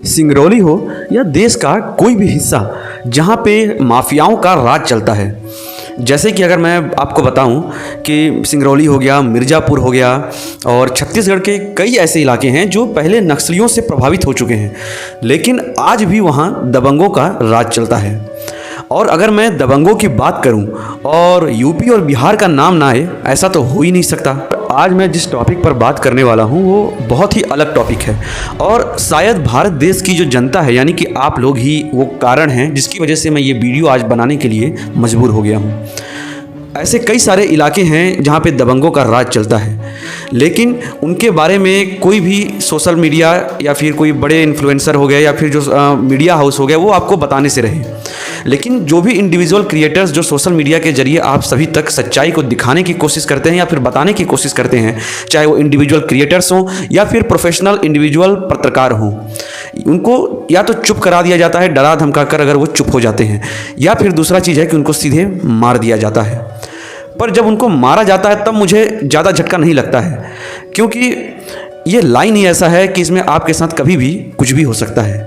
सिंगरौली हो या देश का कोई भी हिस्सा जहाँ पे माफियाओं का राज चलता है। जैसे कि अगर मैं आपको बताऊं कि सिंगरौली हो गया, मिर्ज़ापुर हो गया और छत्तीसगढ़ के कई ऐसे इलाके हैं जो पहले नक्सलियों से प्रभावित हो चुके हैं, लेकिन आज भी वहाँ दबंगों का राज चलता है। और अगर मैं दबंगों की बात करूं और यूपी और बिहार का नाम ना आए, ऐसा तो हो ही नहीं सकता। आज मैं जिस टॉपिक पर बात करने वाला हूं वो बहुत ही अलग टॉपिक है और शायद भारत देश की जो जनता है, यानी कि आप लोग ही वो कारण हैं जिसकी वजह से मैं ये वीडियो आज बनाने के लिए मजबूर हो गया हूँ। ऐसे कई सारे इलाके हैं जहाँ पे दबंगों का राज चलता है, लेकिन उनके बारे में कोई भी सोशल मीडिया या फिर कोई बड़े इन्फ्लुएंसर हो गए या फिर जो मीडिया हाउस हो गया वो आपको बताने से रहे। लेकिन जो भी इंडिविजुअल क्रिएटर्स जो सोशल मीडिया के जरिए आप सभी तक सच्चाई को दिखाने की कोशिश करते हैं या फिर बताने की कोशिश करते हैं, चाहे वो इंडिविजुअल क्रिएटर्स हों या फिर प्रोफेशनल इंडिविजुअल पत्रकार हों, उनको या तो चुप करा दिया जाता है डरा धमका कर अगर वो चुप हो जाते हैं, या फिर दूसरा चीज़ है कि उनको सीधे मार दिया जाता है। पर जब उनको मारा जाता है तब मुझे ज़्यादा झटका नहीं लगता है, क्योंकि ये लाइन ही ऐसा है कि इसमें आपके साथ कभी भी कुछ भी हो सकता है।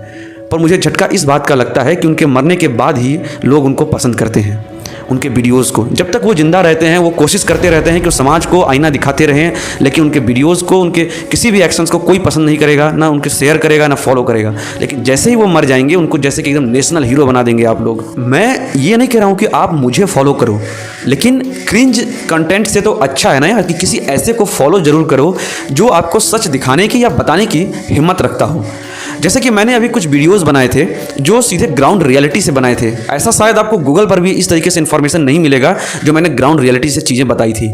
पर मुझे झटका इस बात का लगता है कि उनके मरने के बाद ही लोग उनको पसंद करते हैं, उनके वीडियोज़ को। जब तक वो ज़िंदा रहते हैं वो कोशिश करते रहते हैं कि समाज को आईना दिखाते रहें, लेकिन उनके वीडियोज़ को, उनके किसी भी एक्शंस को कोई पसंद नहीं करेगा, ना उनके शेयर करेगा ना फॉलो करेगा। लेकिन जैसे ही वो मर जाएंगे उनको जैसे कि एकदम नेशनल हीरो बना देंगे आप लोग। मैं ये नहीं कह रहा हूँ कि आप मुझे फॉलो करो, लेकिन क्रिंज कंटेंट से तो अच्छा है ना यार कि किसी ऐसे को फॉलो ज़रूर करो जो आपको सच दिखाने की या बताने की हिम्मत रखता हो। जैसे कि मैंने अभी कुछ वीडियोस बनाए थे जो सीधे ग्राउंड रियलिटी से बनाए थे। ऐसा शायद आपको गूगल पर भी इस तरीके से इन्फॉर्मेशन नहीं मिलेगा जो मैंने ग्राउंड रियलिटी से चीज़ें बताई थी,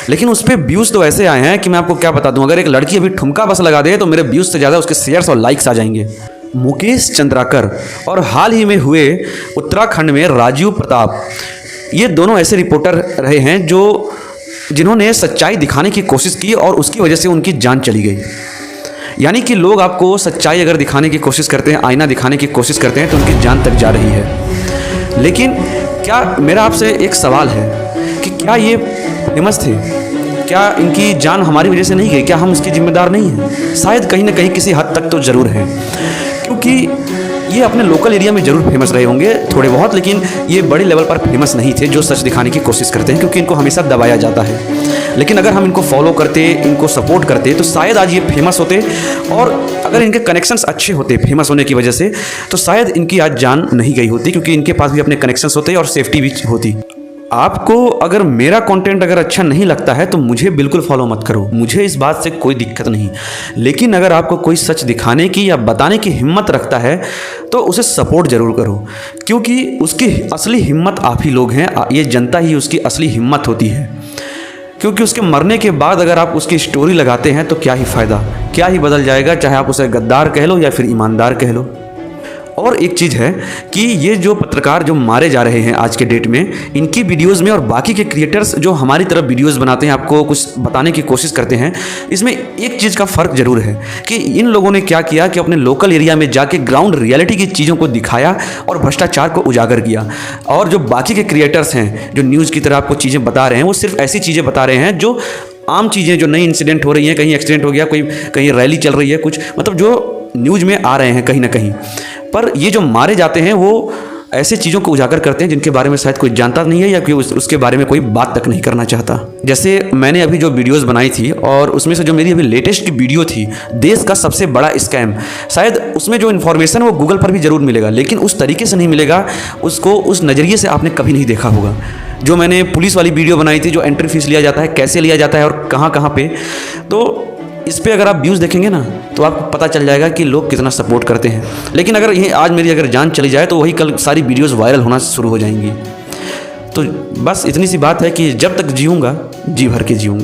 लेकिन उस पर व्यूज़ तो ऐसे आए हैं कि मैं आपको क्या बता दूं। अगर एक लड़की अभी ठुमका बस लगा दे तो मेरे व्यूज़ से ज़्यादा उसके शेयर्स और लाइक्स आ जाएंगे। मुकेश चंद्राकर और हाल ही में हुए उत्तराखंड में राजीव प्रताप, ये दोनों ऐसे रिपोर्टर रहे हैं जिन्होंने सच्चाई दिखाने की कोशिश की और उसकी वजह से उनकी जान चली गई। यानी कि लोग आपको सच्चाई अगर दिखाने की कोशिश करते हैं, आईना दिखाने की कोशिश करते हैं तो उनकी जान तक जा रही है। लेकिन क्या मेरा आपसे एक सवाल है कि क्या ये फेमस थे, क्या इनकी जान हमारी वजह से नहीं गई? क्या हम इसके जिम्मेदार नहीं हैं? शायद कहीं ना कहीं किसी हद तक तो ज़रूर है, क्योंकि ये अपने लोकल एरिया में ज़रूर फेमस रहे होंगे थोड़े बहुत, लेकिन ये बड़े लेवल पर फेमस नहीं थे जो सच दिखाने की कोशिश करते हैं, क्योंकि इनको हमेशा दबाया जाता है। लेकिन अगर हम इनको फॉलो करते, इनको सपोर्ट करते तो शायद आज ये फेमस होते, और अगर इनके कनेक्शंस अच्छे होते फेमस होने की वजह से तो शायद इनकी आज जान नहीं गई होती, क्योंकि इनके पास भी अपने कनेक्शंस होते और सेफ्टी भी होती। आपको अगर मेरा कंटेंट अगर अच्छा नहीं लगता है तो मुझे बिल्कुल फॉलो मत करो, मुझे इस बात से कोई दिक्कत नहीं। लेकिन अगर आपको कोई सच दिखाने की या बताने की हिम्मत रखता है तो उसे सपोर्ट ज़रूर करो, क्योंकि उसकी असली हिम्मत आप ही लोग हैं। ये जनता ही उसकी असली हिम्मत होती है, क्योंकि उसके मरने के बाद अगर आप उसकी स्टोरी लगाते हैं तो क्या ही फ़ायदा, क्या ही बदल जाएगा, चाहे आप उसे गद्दार कह लो या फिर ईमानदार कह लो। और एक चीज़ है कि ये जो पत्रकार जो मारे जा रहे हैं आज के डेट में, इनकी वीडियोस में और बाकी के क्रिएटर्स जो हमारी तरफ वीडियोस बनाते हैं, आपको कुछ बताने की कोशिश करते हैं, इसमें एक चीज़ का फ़र्क ज़रूर है कि इन लोगों ने क्या किया कि अपने लोकल एरिया में जाके ग्राउंड रियलिटी की चीज़ों को दिखाया और भ्रष्टाचार को उजागर किया। और जो बाकी के क्रिएटर्स हैं जो न्यूज़ की तरह आपको चीज़ें बता रहे हैं, वो सिर्फ ऐसी चीज़ें बता रहे हैं जो आम चीज़ें, जो नई इंसिडेंट हो रही हैं, कहीं एक्सीडेंट हो गया, कोई कहीं रैली चल रही है, कुछ मतलब जो न्यूज़ में आ रहे हैं कहीं ना कहीं। पर ये जो मारे जाते हैं वो ऐसे चीज़ों को उजागर करते हैं जिनके बारे में शायद कोई जानता नहीं है या कि उसके बारे में कोई बात तक नहीं करना चाहता। जैसे मैंने अभी जो वीडियोस बनाई थी और उसमें से जो मेरी अभी लेटेस्ट वीडियो थी, देश का सबसे बड़ा स्कैम, शायद उसमें जो इन्फॉर्मेशन है वो गूगल पर भी ज़रूर मिलेगा, लेकिन उस तरीके से नहीं मिलेगा, उसको उस नज़रिए से आपने कभी नहीं देखा होगा। जो मैंने पुलिस वाली वीडियो बनाई थी, जो एंट्री फीस लिया जाता है, कैसे लिया जाता है और कहाँ कहाँ पे, तो इस पे अगर आप व्यूज़ देखेंगे ना तो आपको पता चल जाएगा कि लोग कितना सपोर्ट करते हैं। लेकिन अगर ये आज मेरी अगर जान चली जाए तो वही कल सारी वीडियोस वायरल होना शुरू हो जाएंगी। तो बस इतनी सी बात है कि जब तक जीऊँगा जी भर के जीऊँगा।